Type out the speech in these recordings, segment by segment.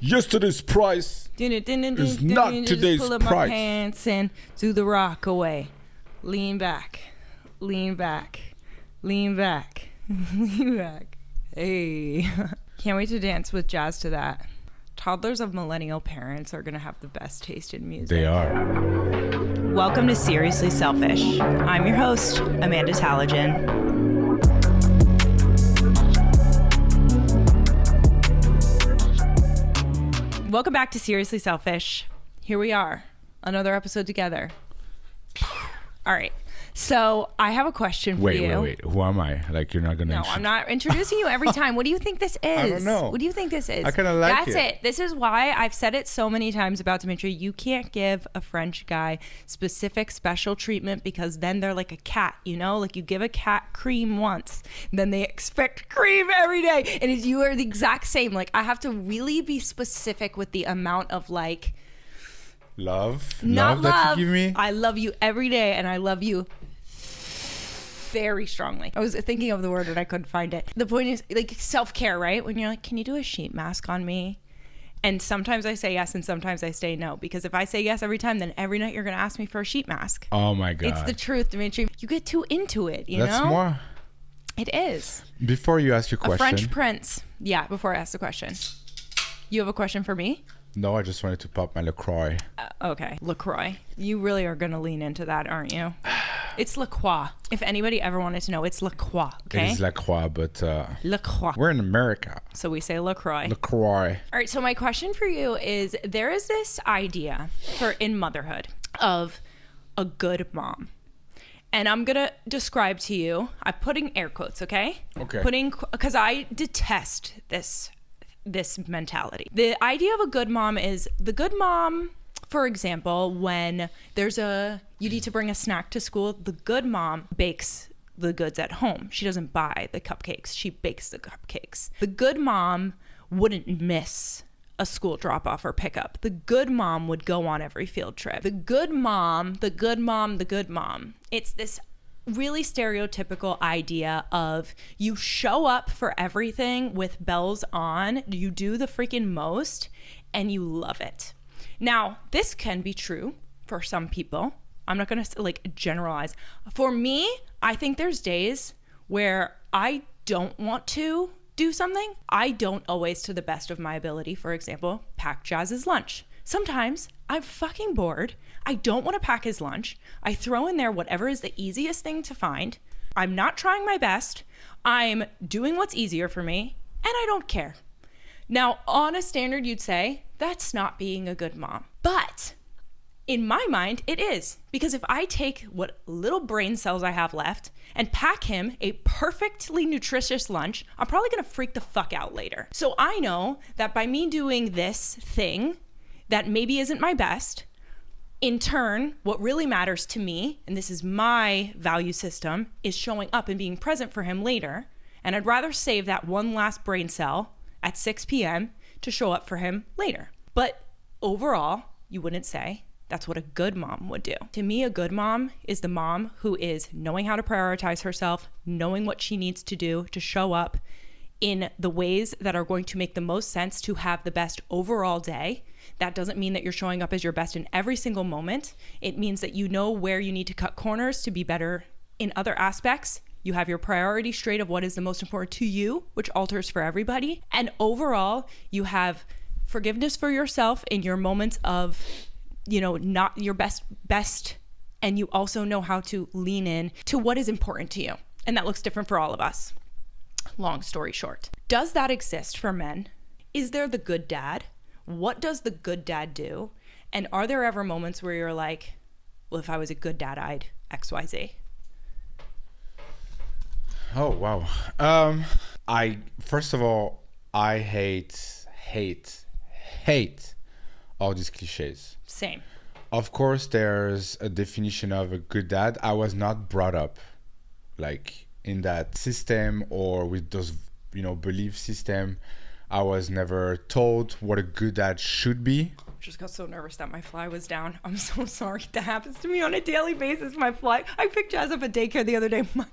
Yesterday's price is not today's pull up my price. pants and do the rock away. Lean back, lean back, lean back, lean back. Hey. Can't wait to dance with Jazz to that. Toddlers of millennial parents are going to have the best taste in music. They are. Welcome to Seriously Selfish. I'm your host, Amanda Talajan. Welcome back to Seriously Selfish. Here we are, another episode together. All right. So I have a question for you. Wait. Who am I? Like, you're not going to... No, I'm not introducing you every time. What do you think this is? I don't know. What do you think this is? I kind of like That's it. This is why I've said it so many times about Dimitri. You can't give a French guy specific special treatment because then they're like a cat, you know? Like you give a cat cream once, then they expect cream every day. And you are the exact same. Like I have to really be specific with the amount of like... Love that you give me? I love you every day and I love you very strongly. I was thinking of the word and I couldn't find it. The point is like self-care, right? When you're like, can you do a sheet mask on me? And sometimes I say yes and sometimes I say no. Because if I say yes every time, then every night you're going to ask me for a sheet mask. Oh my God. It's the truth, Dimitri. You get too into it, you That's know? more. It is. Before you ask your question. A French prince. Yeah, before I ask the question. You have a question for me? No, I just wanted to pop my LaCroix. Okay, LaCroix. You really are going to lean into that, aren't you? It's LaCroix. If anybody ever wanted to know, it's LaCroix, okay? It is LaCroix, but LaCroix. we're in America. So we say LaCroix. LaCroix. All right, so my question for you is, there is this idea in motherhood of a good mom. And I'm going to describe to you, I'm putting air quotes, okay? Okay. Because I detest this mentality. The idea of a good mom is the good mom, for example, when you need to bring a snack to school, the good mom bakes the goods at home. She doesn't buy the cupcakes. She bakes the cupcakes. The good mom wouldn't miss a school drop-off or pickup. The good mom would go on every field trip. The good mom. It's this really stereotypical idea of you show up for everything with bells on, you do the freaking most, and you love it. Now, this can be true for some people. I'm not going to like generalize. For me, I think there's days where I don't want to do something. I don't always, to the best of my ability, for example, pack Jazz's lunch. Sometimes I'm fucking bored. I don't want to pack his lunch. I throw in there whatever is the easiest thing to find. I'm not trying my best. I'm doing what's easier for me, and I don't care. Now, on a standard, you'd say, that's not being a good mom. But in my mind, it is. Because if I take what little brain cells I have left and pack him a perfectly nutritious lunch, I'm probably going to freak the fuck out later. So I know that by me doing this thing that maybe isn't my best, in turn, what really matters to me, and this is my value system, is showing up and being present for him later. And I'd rather save that one last brain cell at 6 p.m. to show up for him later. But overall, you wouldn't say that's what a good mom would do. To me, a good mom is the mom who is knowing how to prioritize herself, knowing what she needs to do to show up in the ways that are going to make the most sense to have the best overall day. That doesn't mean that you're showing up as your best in every single moment. It means that you know where you need to cut corners to be better in other aspects. You have your priority straight of what is the most important to you, which alters for everybody. And overall, you have forgiveness for yourself in your moments of, not your best. And you also know how to lean in to what is important to you. And that looks different for all of us. Long story short, does that exist for men? Is there the good dad? What does the good dad do? And are there ever moments where you're like, well, if I was a good dad, I'd XYZ? Oh, wow. First of all, I hate all these cliches. Same. Of course, there's a definition of a good dad. I was not brought up like in that system or with those, belief system. I was never told what a good dad should be. I just got so nervous that my fly was down. I'm so sorry. That happens to me on a daily basis. I picked Jazz up at daycare the other day. My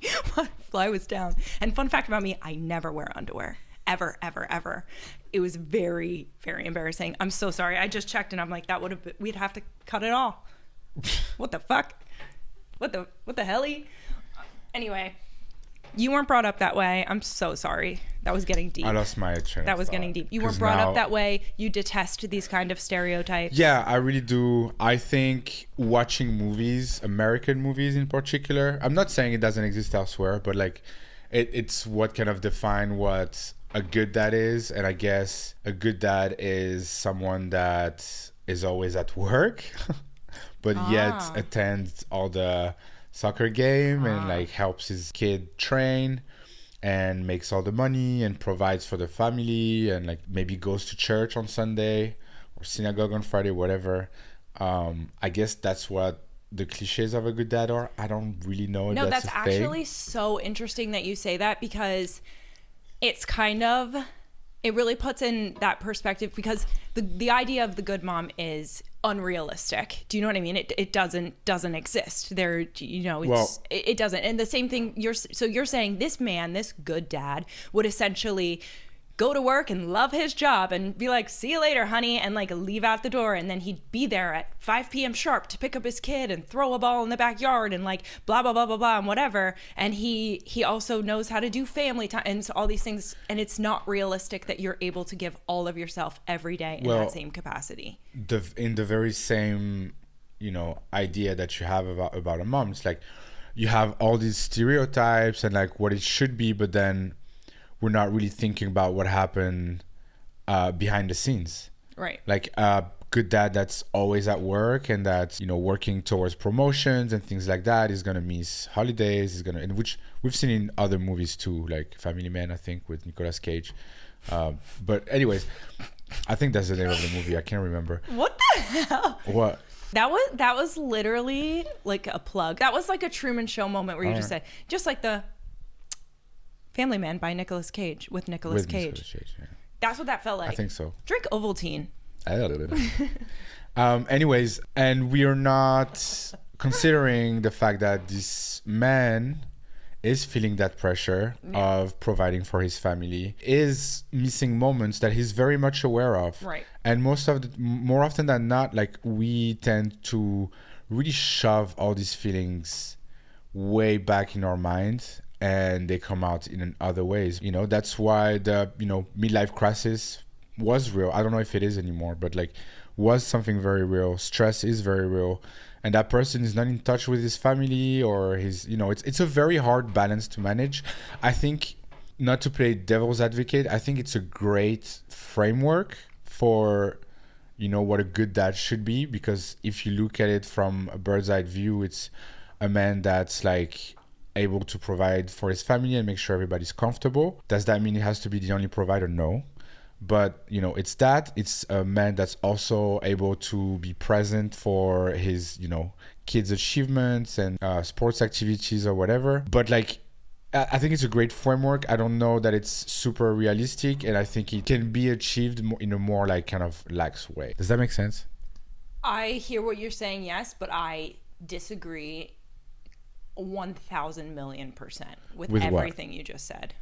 fly was down. And fun fact about me, I never wear underwear. ever, ever, ever. It was very, very embarrassing. I'm so sorry. I just checked and I'm like, we'd have to cut it all. What the fuck? What the helly? Anyway, you weren't brought up that way. I'm so sorry. That was getting deep. I lost my train. That was getting deep. You weren't brought up that way. You detest these kind of stereotypes. Yeah, I really do. I think watching movies, American movies in particular, I'm not saying it doesn't exist elsewhere, but like it's what kind of define what a good dad is. And I guess a good dad is someone that is always at work, but yet attends all the soccer game and like helps his kid train and makes all the money and provides for the family and like maybe goes to church on Sunday or synagogue on Friday, whatever. I guess that's what the cliches of a good dad are. I don't really know if that's a thing. Actually so interesting that you say that, because it's kind of, it really puts in that perspective, because the idea of the good mom is unrealistic. Do you know what I mean? It doesn't exist. There, you know, it doesn't. And the same thing, you're saying this man, this good dad, would essentially go to work and love his job and be like, see you later, honey, and like leave out the door, and then he'd be there at 5 p.m. sharp to pick up his kid and throw a ball in the backyard and like blah blah blah blah blah and whatever. And he also knows how to do family time and all these things, and it's not realistic that you're able to give all of yourself every day in that same capacity. In the very same, you know, idea that you have about a mom, it's like you have all these stereotypes and like what it should be, but then we're not really thinking about what happened behind the scenes. Right. Like a good dad that's always at work and that's, you know, working towards promotions and things like that is going to miss holidays, and which we've seen in other movies too, like Family Man, I think, with Nicolas Cage. But anyways, I think that's the name of the movie. I can't remember. What the hell? What? That was literally like a plug. That was like a Truman Show moment where you just said, just like the Family Man by Nicolas Cage with Nicolas Cage. Yeah. That's what that felt like. I think so. Drink Ovaltine. Anyways, and we are not considering the fact that this man is feeling that pressure of providing for his family, is missing moments that he's very much aware of. Right. And more often than not, like we tend to really shove all these feelings way back in our mind, and they come out in other ways. You know, that's why the, you know, midlife crisis was real. I don't know if it is anymore, but like was something very real. Stress is very real. And that person is not in touch with his family or his, you know, it's a very hard balance to manage. I think, not to play devil's advocate, I think it's a great framework for, you know, what a good dad should be, because if you look at it from a bird's eye view, it's a man that's like able to provide for his family and make sure everybody's comfortable. Does that mean he has to be the only provider? No. But, you know, it's a man that's also able to be present for his, you know, kids' achievements and sports activities or whatever. But like, I think it's a great framework. I don't know that it's super realistic, and I think it can be achieved in a more like kind of lax way. Does that make sense? I hear what you're saying, yes, but I disagree 1,000,000,000% with everything you just said.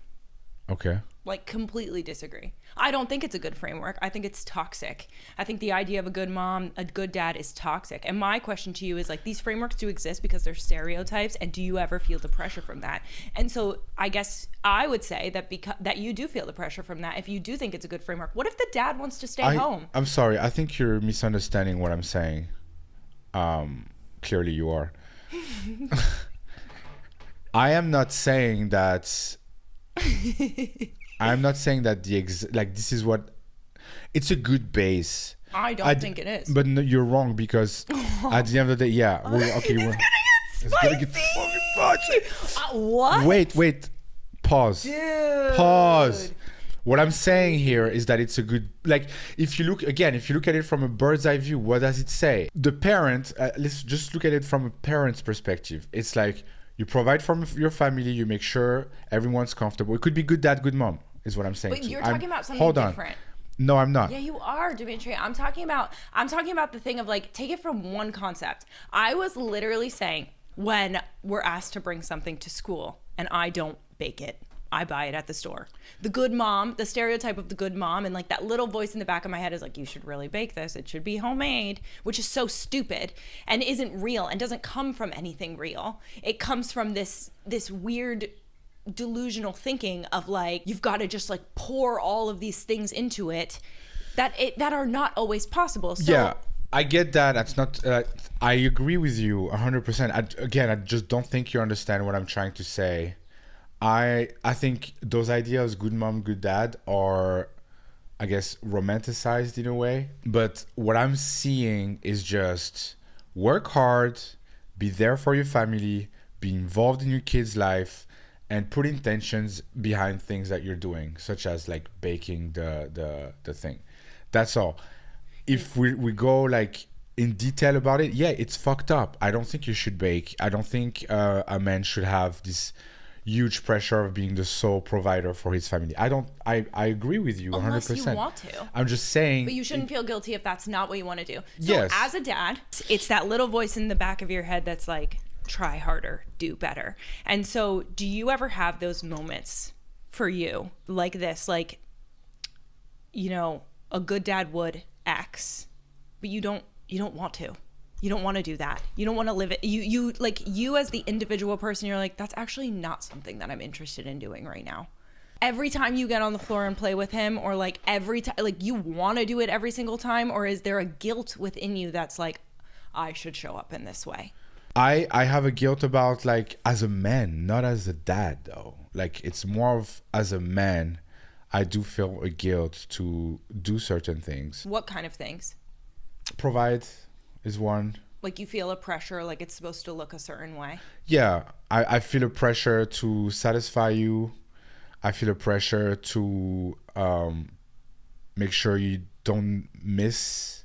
Okay. Like, completely disagree. I don't think it's a good framework. I think it's toxic. I think the idea of a good mom, a good dad is toxic. And my question to you is, like, these frameworks do exist because they're stereotypes, and do you ever feel the pressure from that? And so I guess I would say that that you do feel the pressure from that if you do think it's a good framework. What if the dad wants to stay home? I'm sorry. I think you're misunderstanding what I'm saying. Clearly you are. I am not saying that... I'm not saying that this is what it's a good base. I don't think it is. But no, you're wrong, because at the end of the day, yeah. Okay, it's gonna get fucking spicy. What? Wait. Pause. Dude. Pause. What I'm saying here is that it's a good, like, if you look at it from a bird's eye view, what does it say? The parent, let's just look at it from a parent's perspective. It's like, you provide for your family, you make sure everyone's comfortable. It could be good dad, good mom, is what I'm saying. But you're talking about something different. No, I'm not. Yeah, you are, Dimitri. I'm talking about the thing of, like, take it from one concept. I was literally saying, when we're asked to bring something to school and I don't bake it, I buy it at the store. The good mom, the stereotype of the good mom, and like that little voice in the back of my head is like, you should really bake this. It should be homemade, which is so stupid and isn't real and doesn't come from anything real. It comes from this weird delusional thinking of like, you've got to just like pour all of these things into it that are not always possible. So, yeah, I get that. That's not. I agree with you 100%. I just don't think you understand what I'm trying to say. I think those ideas, good mom, good dad, are, I guess, romanticized in a way. But what I'm seeing is just work hard, be there for your family, be involved in your kid's life, and put intentions behind things that you're doing, such as like baking the thing. That's all. If we go like in detail about it, yeah, it's fucked up. I don't think you should bake. I don't think a man should have this huge pressure of being the sole provider for his family. I agree with you 100%. Unless you want to. I'm just saying. But you shouldn't feel guilty if that's not what you want to do. So yes. As a dad, it's that little voice in the back of your head that's like, try harder, do better. And so do you ever have those moments for you like this? Like, you know, a good dad would X, but you don't want to. You don't want to do that. You don't want to live it. You like, you as the individual person, you're like, that's actually not something that I'm interested in doing right now. Every time you get on the floor and play with him, or like every time, like you want to do it every single time, or is there a guilt within you that's like, I should show up in this way? I have a guilt about like as a man, not as a dad though. Like it's more of as a man, I do feel a guilt to do certain things. What kind of things? Provide is one. Like you feel a pressure, like it's supposed to look a certain way? Yeah, I feel a pressure to satisfy you. I feel a pressure to make sure you don't miss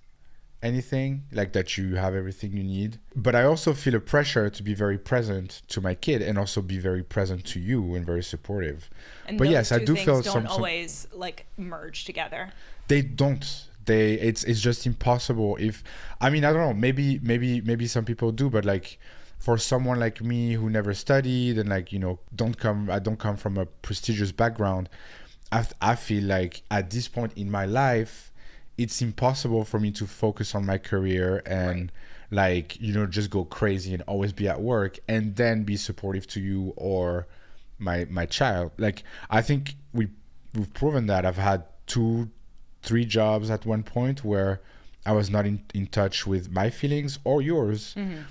anything, like that you have everything you need. But I also feel a pressure to be very present to my kid and also be very present to you and very supportive. And but yes, I do feel don't always like merge together. They don't. It's just impossible. If I mean, I don't know, maybe some people do, but like for someone like me who never studied and like, you know, I don't come from a prestigious background, I feel like at this point in my life it's impossible for me to focus on my career and like, you know, just go crazy and always be at work and then be supportive to you or my child. Like I think we've proven that. I've had 2-3 jobs at one point where I was not in touch with my feelings or yours. Mm-hmm.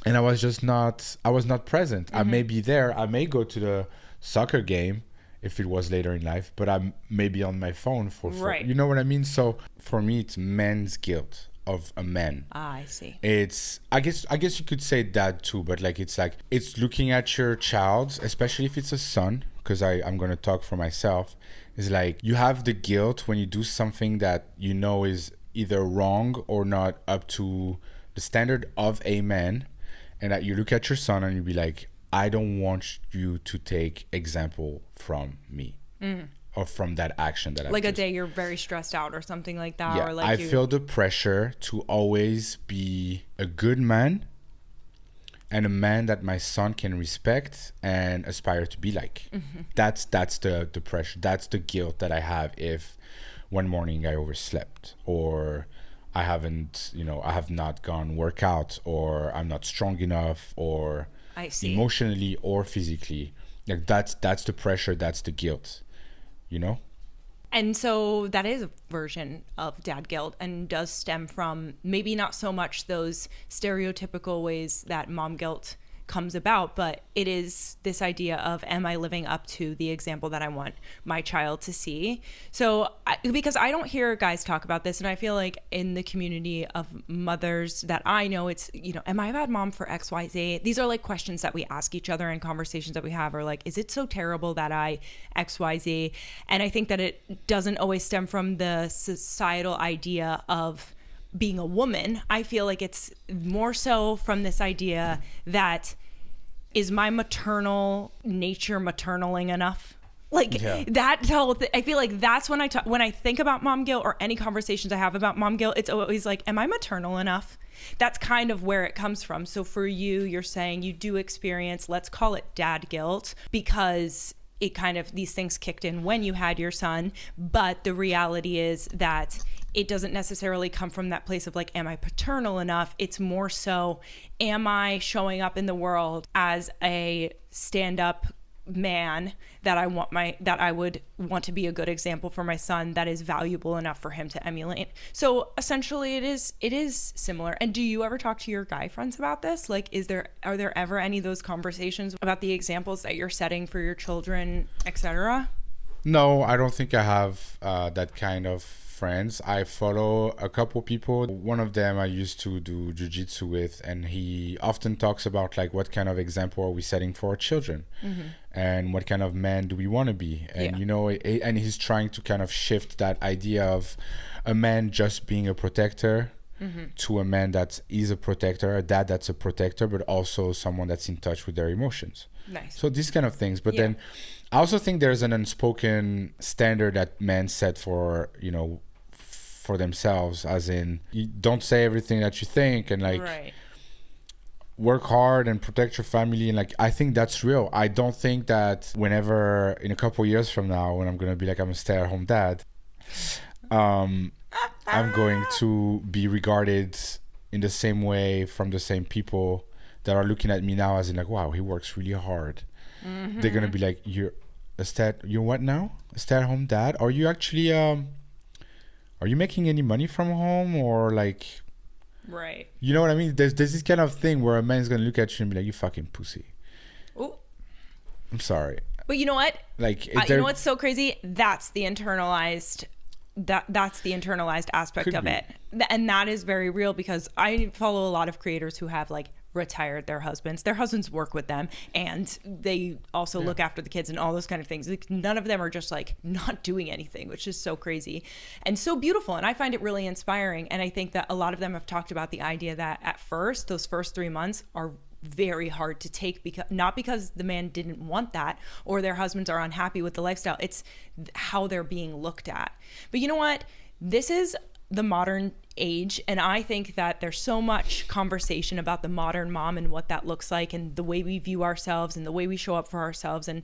And I was not present. Mm-hmm. I may be there. I may go to the soccer game if it was later in life, but I'm maybe on my phone for you know what I mean? So for me, it's man's guilt of a man. I see. It's, I guess you could say dad too, but like, it's looking at your child, especially if it's a son, because I'm going to talk for myself. It's like, you have the guilt when you do something that you know is either wrong or not up to the standard of a man, and that you look at your son and you be like, I don't want you to take example from me or from that action that I like a day you're very stressed out or something like that. Yeah, or like I feel the pressure to always be a good man and a man that my son can respect and aspire to be like. Mm-hmm. That's the pressure. That's the guilt that I have if one morning I overslept or I have not gone work out or I'm not strong enough or emotionally or physically. Like that's the pressure, that's the guilt, you know? And so that is a version of dad guilt and does stem from maybe not so much those stereotypical ways that mom guilt comes about, but it is this idea of, am I living up to the example that I want my child to see? So because I don't hear guys talk about this, and I feel like in the community of mothers that I know, it's, you know, am I a bad mom for XYZ? These are like questions that we ask each other and conversations that we have are like, is it so terrible that I XYZ? And I think that it doesn't always stem from the societal idea of being a woman. I feel like it's more so from this idea that, is my maternal nature maternaling enough? Like that whole I feel like that's when I think about mom guilt or any conversations I have about mom guilt, it's always like, am I maternal enough? That's kind of where it comes from. So for you, you're saying you do experience, let's call it dad guilt, because it kind of, these things kicked in when you had your son. But the reality is that it doesn't necessarily come from that place of like, am I paternal enough? It's more so, am I showing up in the world as a stand-up man that I would want to be a good example for my son, that is valuable enough for him to emulate. So essentially it is similar. And do you ever talk to your guy friends about this? Like, are there ever any of those conversations about the examples that you're setting for your children, etc.? No, I don't think I have that kind of friends. I follow a couple people. One of them I used to do jiu-jitsu with, and he often talks about like, what kind of example are we setting for our children, and what kind of man do we want to be, and and he's trying to kind of shift that idea of a man just being a protector to a man that is a protector, a dad that's a protector, but also someone that's in touch with their emotions. Nice. So these kind of things. But then I also think there's an unspoken standard that men set for for themselves, as in, you don't say everything that you think, and like work hard and protect your family. And like, I think that's real. I don't think that whenever in a couple years from now, when I'm gonna be like, I'm a stay-at-home dad, I'm going to be regarded in the same way from the same people that are looking at me now, as in like, wow, he works really hard. They're gonna be like, you're what now? A stay-at-home dad? Are you actually are you making any money from home, or like, you know what I mean? There's this kind of thing where a man's gonna look at you and be like, you fucking pussy. Ooh. I'm sorry. But you know what? Like, you know what's so crazy? That's the internalized aspect of it. And that is very real, because I follow a lot of creators who have like retired their husbands. Their husbands work with them, and they also look after the kids and all those kind of things. Like, none of them are just like not doing anything, which is so crazy and so beautiful. And I find it really inspiring. And I think that a lot of them have talked about the idea that at first, those first 3 months are very hard to take, because not because the man didn't want that or their husbands are unhappy with the lifestyle. It's how they're being looked at. But you know what? This is the modern age, and I think that there's so much conversation about the modern mom and what that looks like, and the way we view ourselves and the way we show up for ourselves, and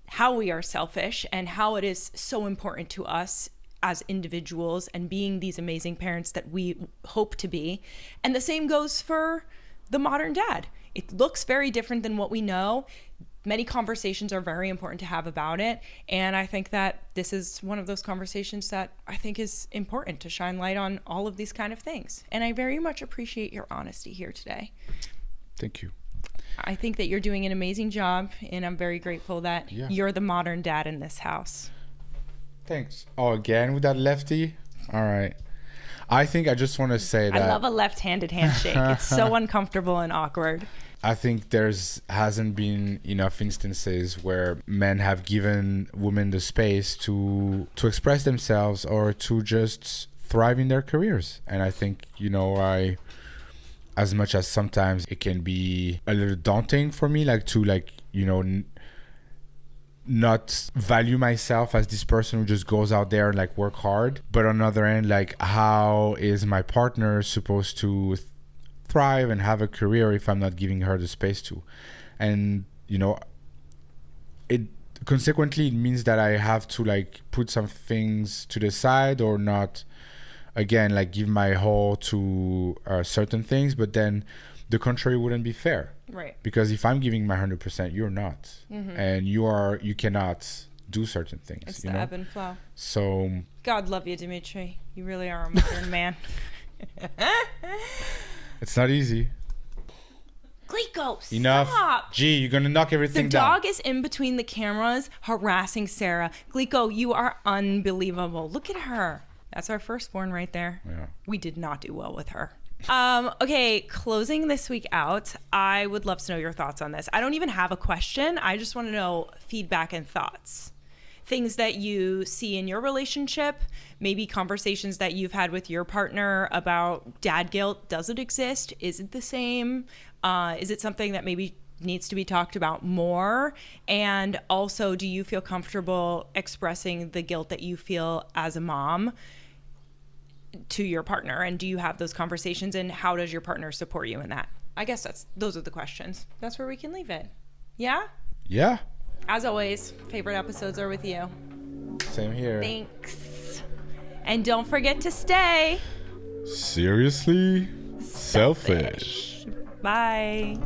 how we are selfish, and how it is so important to us as individuals and being these amazing parents that we hope to be. And the same goes for the modern dad. It looks very different than what we know. Many conversations are very important to have about it. And I think that this is one of those conversations that I think is important to shine light on all of these kind of things. And I very much appreciate your honesty here today. Thank you. I think that you're doing an amazing job, and I'm very grateful that you're the modern dad in this house. Thanks. Oh, again with that lefty? All right. I think I just want to say that I love a left-handed handshake. It's so uncomfortable and awkward. I think hasn't been enough instances where men have given women the space to express themselves or to just thrive in their careers. And I think, as much as sometimes it can be a little daunting for me, like to not value myself as this person who just goes out there and like work hard. But on the other end, like, how is my partner supposed to thrive and have a career if I'm not giving her the space to? And it consequently, it means that I have to like put some things to the side, or not, again, like give my whole to certain things, but then the contrary wouldn't be fair, right? Because if I'm giving my 100%, you're not, and you cannot do certain things. It's the ebb and flow. So God love you, Dimitri. You really are a modern man. It's not easy. Glico, stop. Enough. Gee, you're gonna knock everything down. The dog is in between the cameras harassing Sarah. Glico, you are unbelievable. Look at her. That's our firstborn right there. Yeah. We did not do well with her. Okay, closing this week out, I would love to know your thoughts on this. I don't even have a question. I just want to know feedback and thoughts. Things that you see in your relationship, maybe conversations that you've had with your partner about dad guilt. Does it exist? Is it the same? Is it something that maybe needs to be talked about more? And also, do you feel comfortable expressing the guilt that you feel as a mom to your partner? And do you have those conversations, and how does your partner support you in that? I guess those are the questions. That's where we can leave it. Yeah? Yeah. As always, favorite episodes are with you. Same here. Thanks. And don't forget to stay Seriously selfish. Bye.